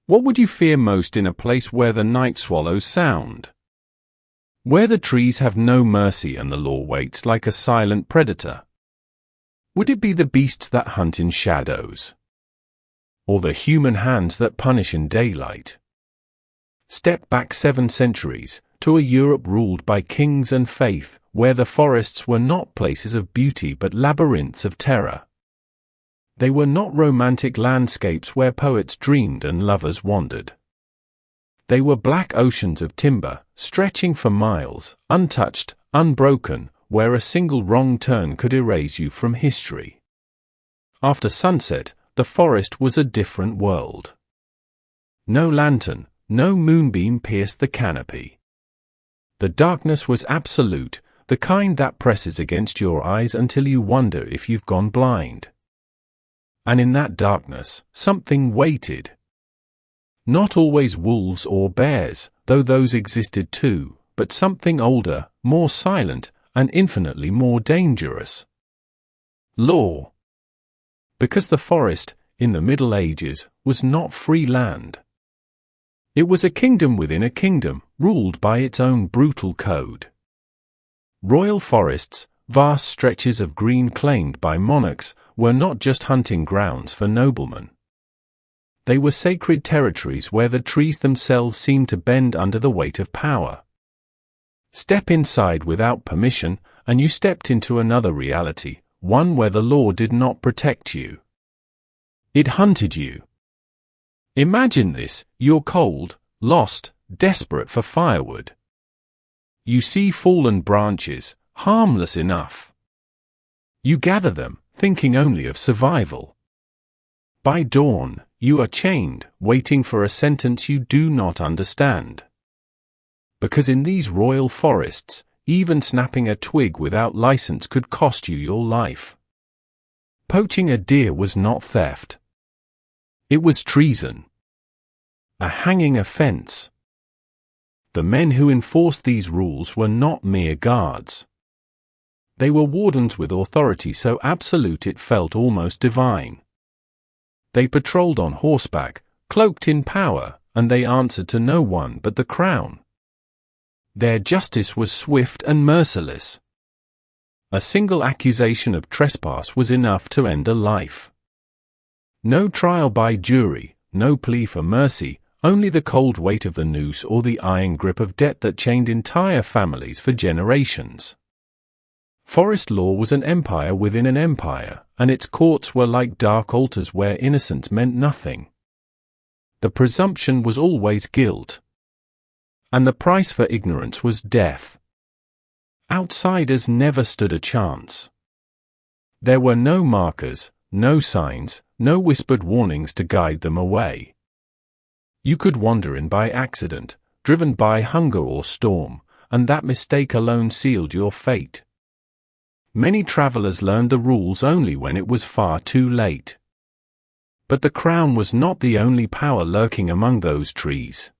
What would you fear most in a place where the night swallows sound? Where the trees have no mercy and the law waits like a silent predator? Would it be the beasts that hunt in shadows? Or the human hands that punish in daylight? Step back 7 centuries, to a Europe ruled by kings and faith, where the forests were not places of beauty but labyrinths of terror. They were not romantic landscapes where poets dreamed and lovers wandered. They were black oceans of timber, stretching for miles, untouched, unbroken, where a single wrong turn could erase you from history. After sunset, the forest was a different world. No lantern, no moonbeam pierced the canopy. The darkness was absolute, the kind that presses against your eyes until you wonder if you've gone blind. And in that darkness, something waited. Not always wolves or bears, though those existed too, but something older, more silent, and infinitely more dangerous. Law. Because the forest, in the Middle Ages, was not free land. It was a kingdom within a kingdom, ruled by its own brutal code. Royal forests, vast stretches of green claimed by monarchs, were not just hunting grounds for noblemen. They were sacred territories where the trees themselves seemed to bend under the weight of power. Step inside without permission, and you stepped into another reality, one where the law did not protect you. It hunted you. Imagine this: you're cold, lost, desperate for firewood. You see fallen branches, harmless enough. You gather them, thinking only of survival. By dawn, you are chained, waiting for a sentence you do not understand. Because in these royal forests, even snapping a twig without license could cost you your life. Poaching a deer was not theft. It was treason. A hanging offense. The men who enforced these rules were not mere guards. They were wardens with authority so absolute it felt almost divine. They patrolled on horseback, cloaked in power, and they answered to no one but the crown. Their justice was swift and merciless. A single accusation of trespass was enough to end a life. No trial by jury, no plea for mercy, only the cold weight of the noose or the iron grip of debt that chained entire families for generations. Forest law was an empire within an empire, and its courts were like dark altars where innocence meant nothing. The presumption was always guilt. And the price for ignorance was death. Outsiders never stood a chance. There were no markers, no signs, no whispered warnings to guide them away. You could wander in by accident, driven by hunger or storm, and that mistake alone sealed your fate. Many travelers learned the rules only when it was far too late. But the crown was not the only power lurking among those trees.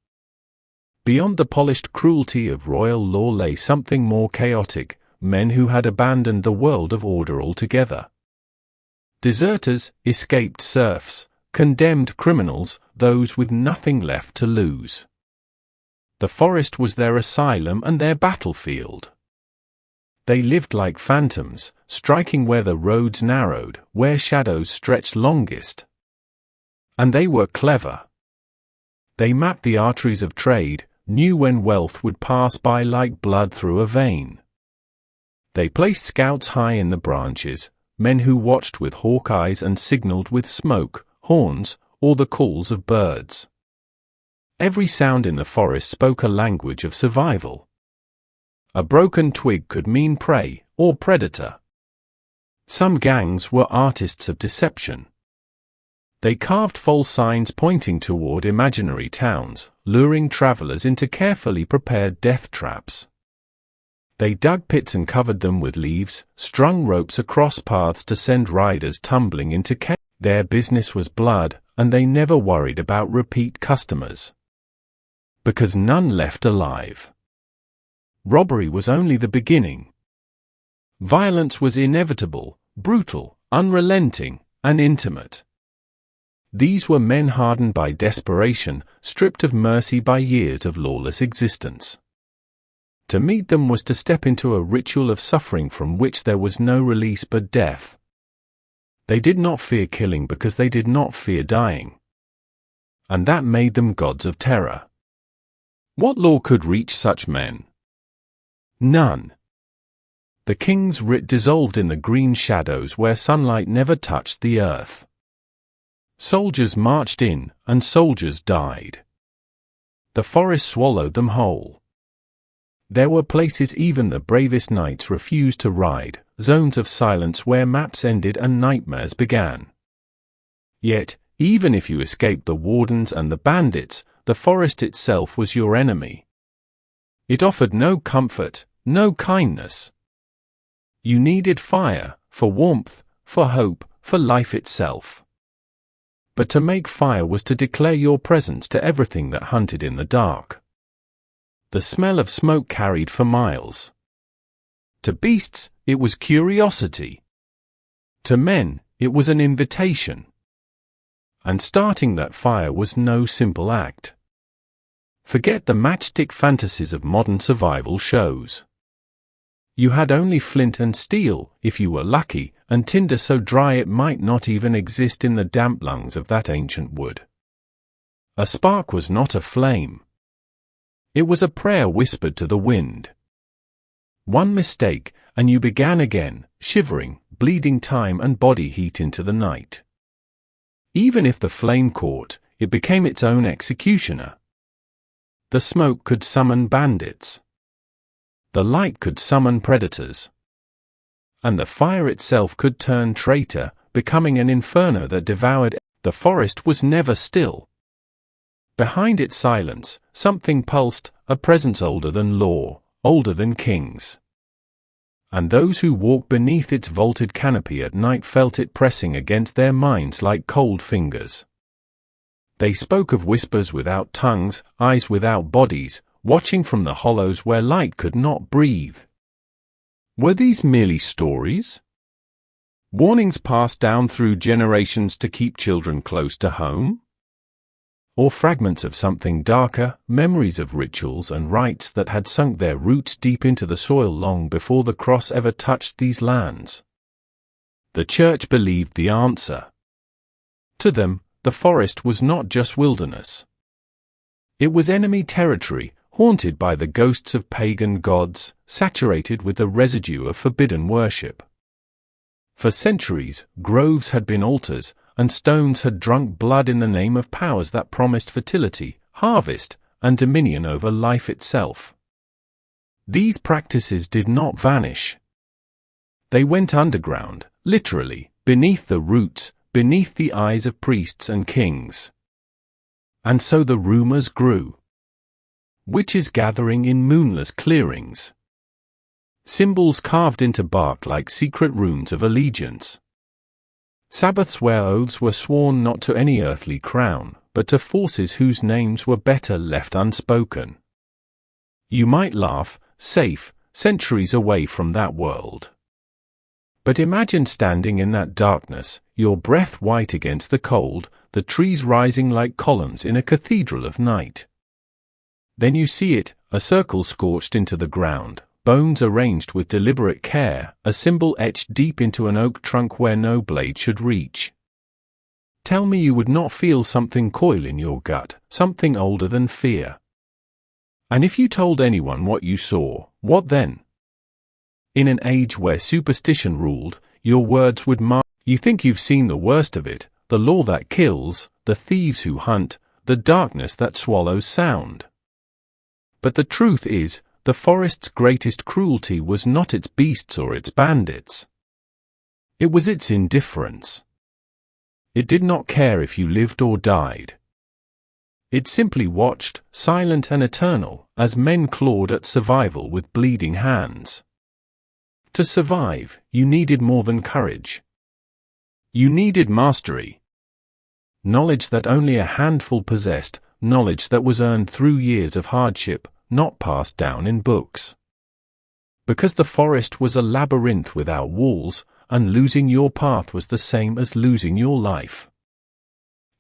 Beyond the polished cruelty of royal law lay something more chaotic, men who had abandoned the world of order altogether. Deserters, escaped serfs, condemned criminals, those with nothing left to lose. The forest was their asylum and their battlefield. They lived like phantoms, striking where the roads narrowed, where shadows stretched longest. And they were clever. They mapped the arteries of trade, knew when wealth would pass by like blood through a vein. They placed scouts high in the branches, men who watched with hawk eyes and signaled with smoke, horns, or the calls of birds. Every sound in the forest spoke a language of survival. A broken twig could mean prey or predator. Some gangs were artists of deception. They carved false signs pointing toward imaginary towns, luring travelers into carefully prepared death traps. They dug pits and covered them with leaves, strung ropes across paths to send riders tumbling into chaos. Their business was blood, and they never worried about repeat customers. Because none left alive. Robbery was only the beginning. Violence was inevitable, brutal, unrelenting, and intimate. These were men hardened by desperation, stripped of mercy by years of lawless existence. To meet them was to step into a ritual of suffering from which there was no release but death. They did not fear killing because they did not fear dying. And that made them gods of terror. What law could reach such men? None. The king's writ dissolved in the green shadows where sunlight never touched the earth. Soldiers marched in, and soldiers died. The forest swallowed them whole. There were places even the bravest knights refused to ride, zones of silence where maps ended and nightmares began. Yet, even if you escaped the wardens and the bandits, the forest itself was your enemy. It offered no comfort, no kindness. You needed fire, for warmth, for hope, for life itself. But to make fire was to declare your presence to everything that hunted in the dark. The smell of smoke carried for miles. To beasts, it was curiosity. To men, it was an invitation. And starting that fire was no simple act. Forget the matchstick fantasies of modern survival shows. You had only flint and steel, if you were lucky, and tinder so dry it might not even exist in the damp lungs of that ancient wood. A spark was not a flame. It was a prayer whispered to the wind. One mistake, and you began again, shivering, bleeding time and body heat into the night. Even if the flame caught, it became its own executioner. The smoke could summon bandits. The light could summon predators. And the fire itself could turn traitor, becoming an inferno that devoured. The forest was never still. Behind its silence, something pulsed, a presence older than law, older than kings. And those who walked beneath its vaulted canopy at night felt it pressing against their minds like cold fingers. They spoke of whispers without tongues, eyes without bodies, watching from the hollows where light could not breathe. Were these merely stories? Warnings passed down through generations to keep children close to home? Or fragments of something darker, memories of rituals and rites that had sunk their roots deep into the soil long before the cross ever touched these lands? The church believed the answer. To them, the forest was not just wilderness. It was enemy territory, haunted by the ghosts of pagan gods, saturated with the residue of forbidden worship. For centuries, groves had been altars, and stones had drunk blood in the name of powers that promised fertility, harvest, and dominion over life itself. These practices did not vanish. They went underground, literally, beneath the roots, beneath the eyes of priests and kings. And so the rumors grew. Witches gathering in moonless clearings. Symbols carved into bark like secret runes of allegiance. Sabbaths where oaths were sworn not to any earthly crown, but to forces whose names were better left unspoken. You might laugh, safe, centuries away from that world. But imagine standing in that darkness, your breath white against the cold, the trees rising like columns in a cathedral of night. Then you see it, a circle scorched into the ground, bones arranged with deliberate care, a symbol etched deep into an oak trunk where no blade should reach. Tell me you would not feel something coil in your gut, something older than fear. And if you told anyone what you saw, what then? In an age where superstition ruled, your words would mark. You think you've seen the worst of it, the law that kills, the thieves who hunt, the darkness that swallows sound. But the truth is, the forest's greatest cruelty was not its beasts or its bandits. It was its indifference. It did not care if you lived or died. It simply watched, silent and eternal, as men clawed at survival with bleeding hands. To survive, you needed more than courage. You needed mastery. Knowledge that only a handful possessed, knowledge that was earned through years of hardship, not passed down in books. Because the forest was a labyrinth without walls, and losing your path was the same as losing your life.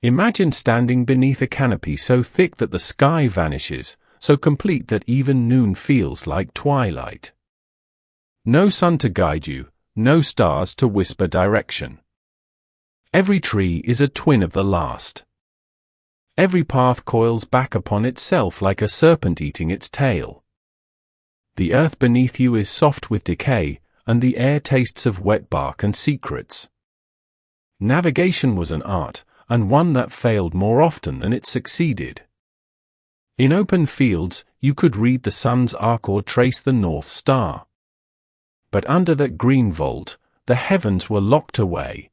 Imagine standing beneath a canopy so thick that the sky vanishes, so complete that even noon feels like twilight. No sun to guide you, no stars to whisper direction. Every tree is a twin of the last. Every path coils back upon itself like a serpent eating its tail. The earth beneath you is soft with decay, and the air tastes of wet bark and secrets. Navigation was an art, and one that failed more often than it succeeded. In open fields, you could read the sun's arc or trace the North Star. But under that green vault, the heavens were locked away.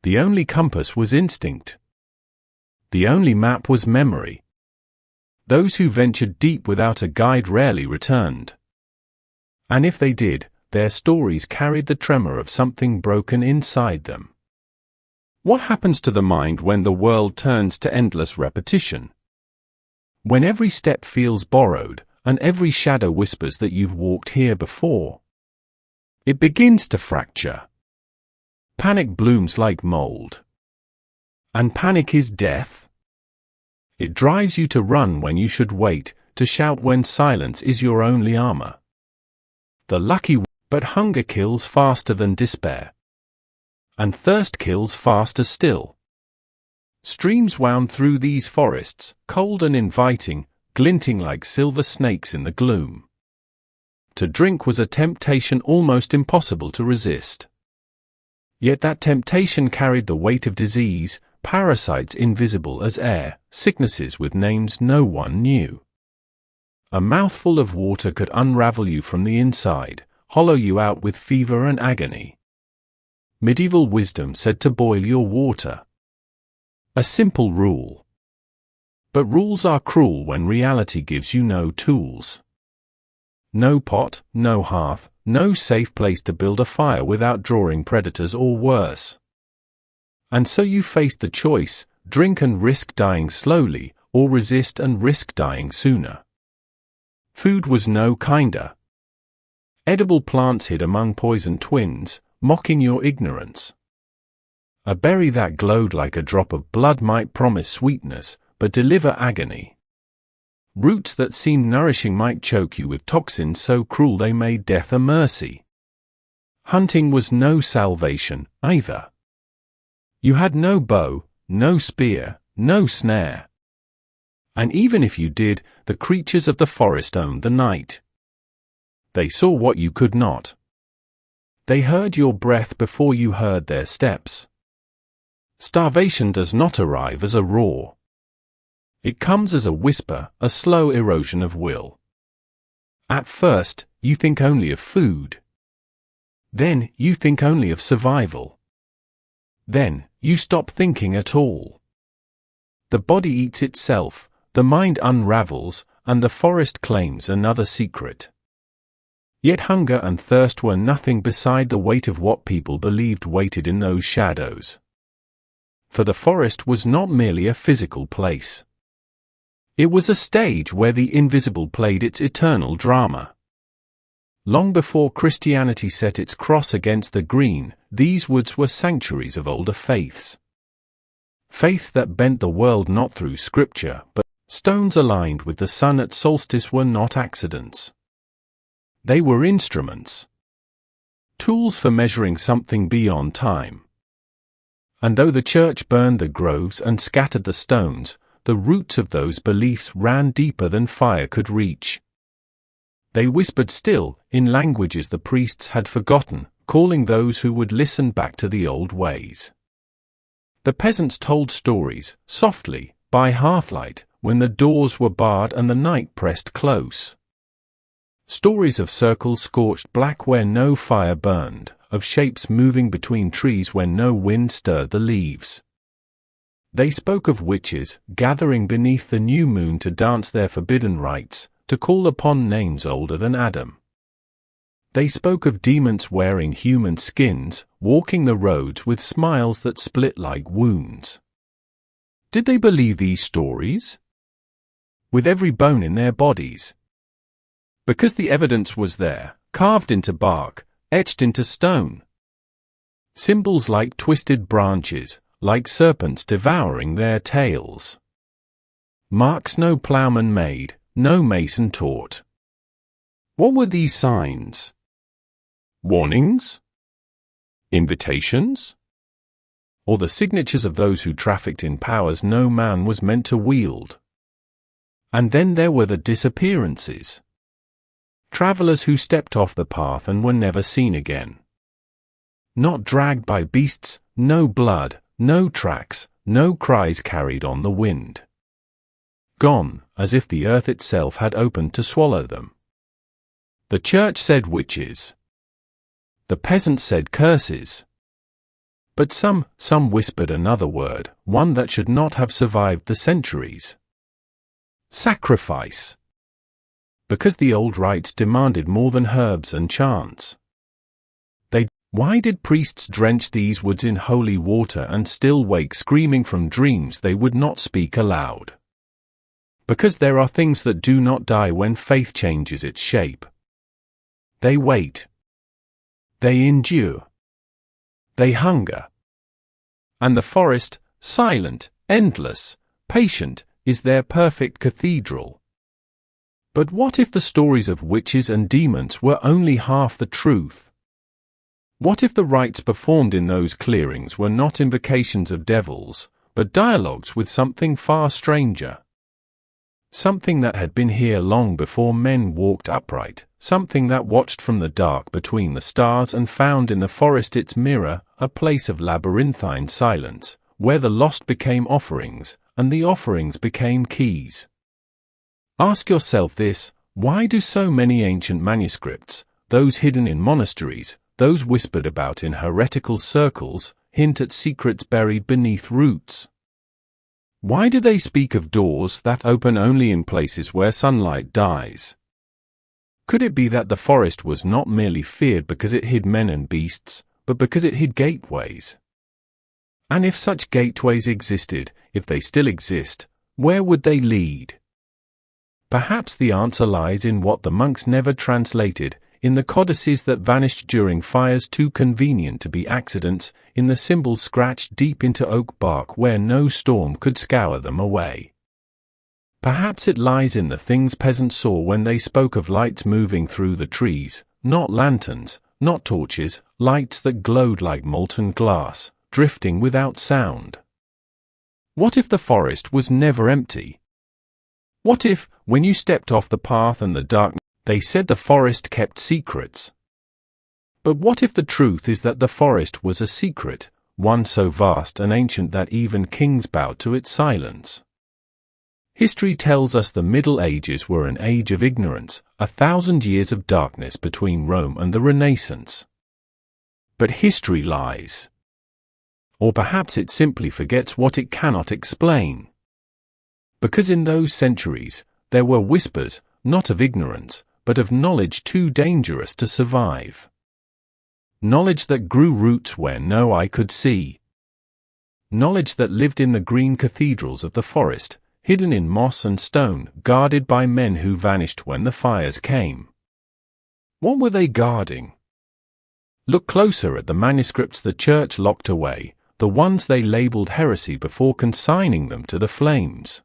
The only compass was instinct. The only map was memory. Those who ventured deep without a guide rarely returned. And if they did, their stories carried the tremor of something broken inside them. What happens to the mind when the world turns to endless repetition? When every step feels borrowed, and every shadow whispers that you've walked here before? It begins to fracture. Panic blooms like mold. And panic is death. It drives you to run when you should wait, to shout when silence is your only armor. The lucky, but hunger kills faster than despair. And thirst kills faster still. Streams wound through these forests, cold and inviting, glinting like silver snakes in the gloom. To drink was a temptation almost impossible to resist. Yet that temptation carried the weight of disease, parasites invisible as air, sicknesses with names no one knew. A mouthful of water could unravel you from the inside, hollow you out with fever and agony. Medieval wisdom said to boil your water. A simple rule. But rules are cruel when reality gives you no tools. No pot, no hearth, no safe place to build a fire without drawing predators or worse. And so you faced the choice, drink and risk dying slowly, or resist and risk dying sooner. Food was no kinder. Edible plants hid among poison twins, mocking your ignorance. A berry that glowed like a drop of blood might promise sweetness, but deliver agony. Roots that seemed nourishing might choke you with toxins so cruel they made death a mercy. Hunting was no salvation, either. You had no bow, no spear, no snare. And even if you did, the creatures of the forest owned the night. They saw what you could not. They heard your breath before you heard their steps. Starvation does not arrive as a roar. It comes as a whisper, a slow erosion of will. At first, you think only of food. Then, you think only of survival. Then, you stop thinking at all. The body eats itself, the mind unravels, and the forest claims another secret. Yet hunger and thirst were nothing beside the weight of what people believed waited in those shadows. For the forest was not merely a physical place. It was a stage where the invisible played its eternal drama. Long before Christianity set its cross against the green, these woods were sanctuaries of older faiths. Faiths that bent the world not through scripture, but stones aligned with the sun at solstice were not accidents. They were instruments. Tools for measuring something beyond time. And though the church burned the groves and scattered the stones, the roots of those beliefs ran deeper than fire could reach. They whispered still, in languages the priests had forgotten, calling those who would listen back to the old ways. The peasants told stories, softly, by hearthlight, when the doors were barred and the night pressed close. Stories of circles scorched black where no fire burned, of shapes moving between trees when no wind stirred the leaves. They spoke of witches, gathering beneath the new moon to dance their forbidden rites, to call upon names older than Adam. They spoke of demons wearing human skins, walking the roads with smiles that split like wounds. Did they believe these stories? With every bone in their bodies. Because the evidence was there, carved into bark, etched into stone. Symbols like twisted branches, like serpents devouring their tails. Marks no ploughman made, no mason taught. What were these signs? Warnings? Invitations? Or the signatures of those who trafficked in powers no man was meant to wield? And then there were the disappearances. Travelers who stepped off the path and were never seen again. Not dragged by beasts, no blood, no tracks, no cries carried on the wind. Gone, as if the earth itself had opened to swallow them. The church said witches. The peasants said curses. But some whispered another word, one that should not have survived the centuries. Sacrifice. Because the old rites demanded more than herbs and chants. Why did priests drench these woods in holy water and still wake screaming from dreams they would not speak aloud? Because there are things that do not die when faith changes its shape. They wait. They endure. They hunger. And the forest, silent, endless, patient, is their perfect cathedral. But what if the stories of witches and demons were only half the truth? What if the rites performed in those clearings were not invocations of devils, but dialogues with something far stranger? Something that had been here long before men walked upright, something that watched from the dark between the stars and found in the forest its mirror, a place of labyrinthine silence, where the lost became offerings, and the offerings became keys. Ask yourself this: why do so many ancient manuscripts, those hidden in monasteries, those whispered about in heretical circles, hint at secrets buried beneath roots? Why do they speak of doors that open only in places where sunlight dies? Could it be that the forest was not merely feared because it hid men and beasts, but because it hid gateways? And if such gateways existed, if they still exist, where would they lead? Perhaps the answer lies in what the monks never translated, in the codices that vanished during fires too convenient to be accidents, in the symbols scratched deep into oak bark where no storm could scour them away. Perhaps it lies in the things peasants saw when they spoke of lights moving through the trees, not lanterns, not torches, lights that glowed like molten glass, drifting without sound. What if the forest was never empty? What if, when you stepped off the path and the darkness, they said the forest kept secrets? But what if the truth is that the forest was a secret, one so vast and ancient that even kings bowed to its silence? History tells us the Middle Ages were an age of ignorance, 1,000 years of darkness between Rome and the Renaissance. But history lies. Or perhaps it simply forgets what it cannot explain. Because in those centuries, there were whispers, not of ignorance, but of knowledge too dangerous to survive. Knowledge that grew roots where no eye could see. Knowledge that lived in the green cathedrals of the forest, hidden in moss and stone, guarded by men who vanished when the fires came. What were they guarding? Look closer at the manuscripts the church locked away, the ones they labeled heresy before consigning them to the flames.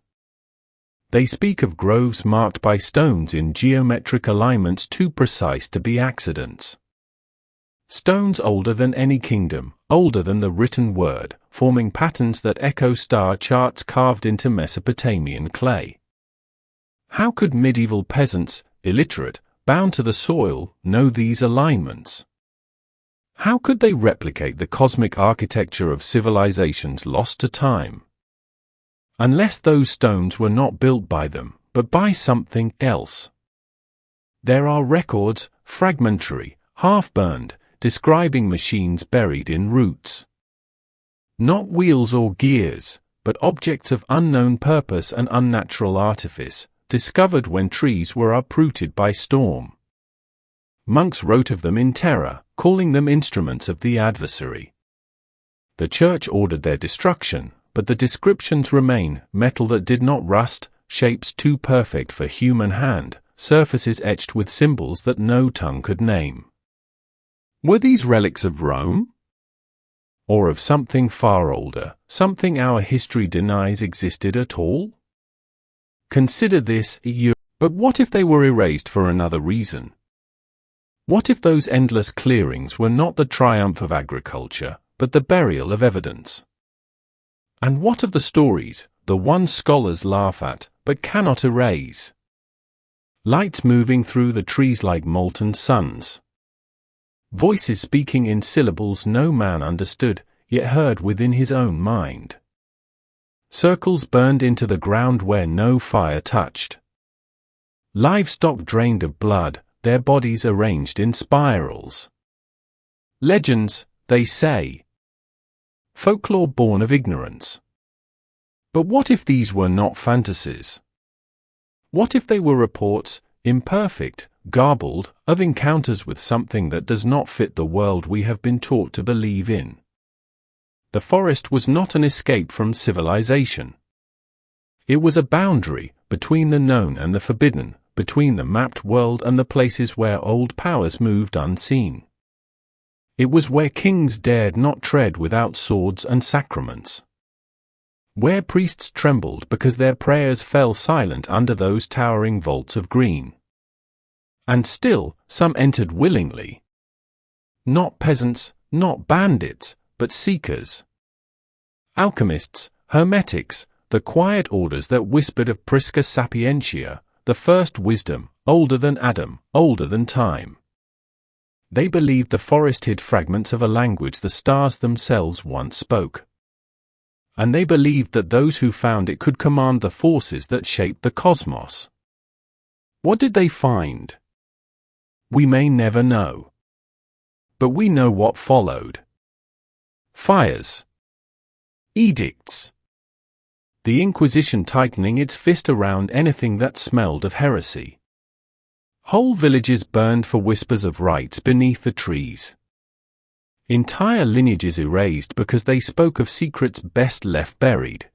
They speak of groves marked by stones in geometric alignments too precise to be accidents. Stones older than any kingdom, older than the written word, forming patterns that echo star charts carved into Mesopotamian clay. How could medieval peasants, illiterate, bound to the soil, know these alignments? How could they replicate the cosmic architecture of civilizations lost to time? Unless those stones were not built by them, but by something else. There are records, fragmentary, half-burned, describing machines buried in roots. Not wheels or gears, but objects of unknown purpose and unnatural artifice, discovered when trees were uprooted by storm. Monks wrote of them in terror, calling them instruments of the adversary. The church ordered their destruction, but the descriptions remain: metal that did not rust, shapes too perfect for human hand, surfaces etched with symbols that no tongue could name. Were these relics of Rome? Or of something far older, something our history denies existed at all? Consider this, but what if they were erased for another reason? What if those endless clearings were not the triumph of agriculture, but the burial of evidence? And what of the stories, the ones scholars laugh at, but cannot erase? Lights moving through the trees like molten suns. Voices speaking in syllables no man understood, yet heard within his own mind. Circles burned into the ground where no fire touched. Livestock drained of blood, their bodies arranged in spirals. Legends, they say. Folklore born of ignorance. But what if these were not fantasies? What if they were reports, imperfect, garbled, of encounters with something that does not fit the world we have been taught to believe in? The forest was not an escape from civilization. It was a boundary between the known and the forbidden, between the mapped world and the places where old powers moved unseen. It was where kings dared not tread without swords and sacraments. Where priests trembled because their prayers fell silent under those towering vaults of green. And still, some entered willingly. Not peasants, not bandits, but seekers. Alchemists, hermetics, the quiet orders that whispered of Prisca Sapientia, the first wisdom, older than Adam, older than time. They believed the forest hid fragments of a language the stars themselves once spoke. And they believed that those who found it could command the forces that shaped the cosmos. What did they find? We may never know. But we know what followed. Fires. Edicts. The Inquisition tightening its fist around anything that smelled of heresy. Whole villages burned for whispers of rights beneath the trees. Entire lineages erased because they spoke of secrets best left buried.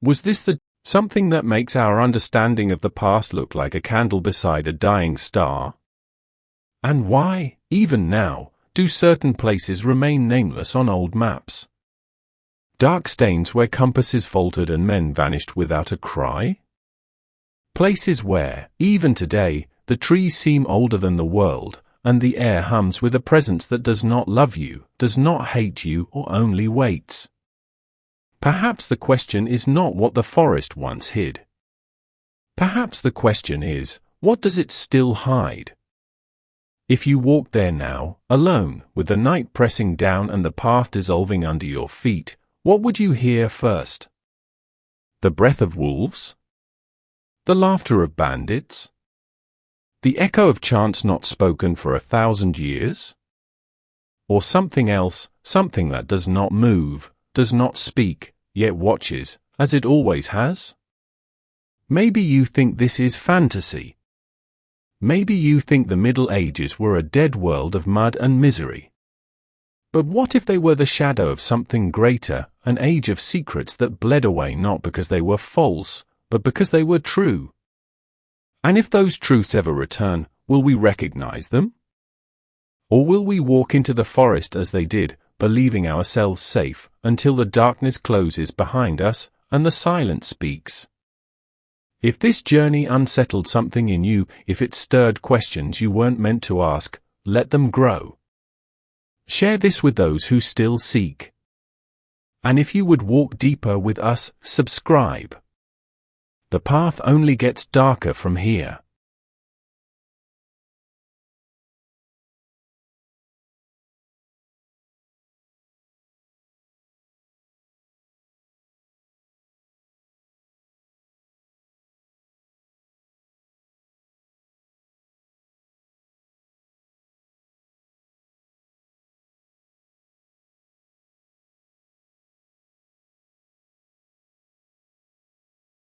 Was this something that makes our understanding of the past look like a candle beside a dying star? And why, even now, do certain places remain nameless on old maps? Dark stains where compasses faltered and men vanished without a cry? Places where, even today, the trees seem older than the world, and the air hums with a presence that does not love you, does not hate you, or only waits. Perhaps the question is not what the forest once hid. Perhaps the question is, what does it still hide? If you walk there now, alone, with the night pressing down and the path dissolving under your feet, what would you hear first? The breath of wolves? The laughter of bandits? The echo of chants not spoken for 1,000 years? Or something else, something that does not move, does not speak, yet watches, as it always has? Maybe you think this is fantasy. Maybe you think the Middle Ages were a dead world of mud and misery. But what if they were the shadow of something greater, an age of secrets that bled away not because they were false, but because they were true? And if those truths ever return, will we recognize them? Or will we walk into the forest as they did, believing ourselves safe, until the darkness closes behind us and the silence speaks? If this journey unsettled something in you, if it stirred questions you weren't meant to ask, let them grow. Share this with those who still seek. And if you would walk deeper with us, subscribe. The path only gets darker from here.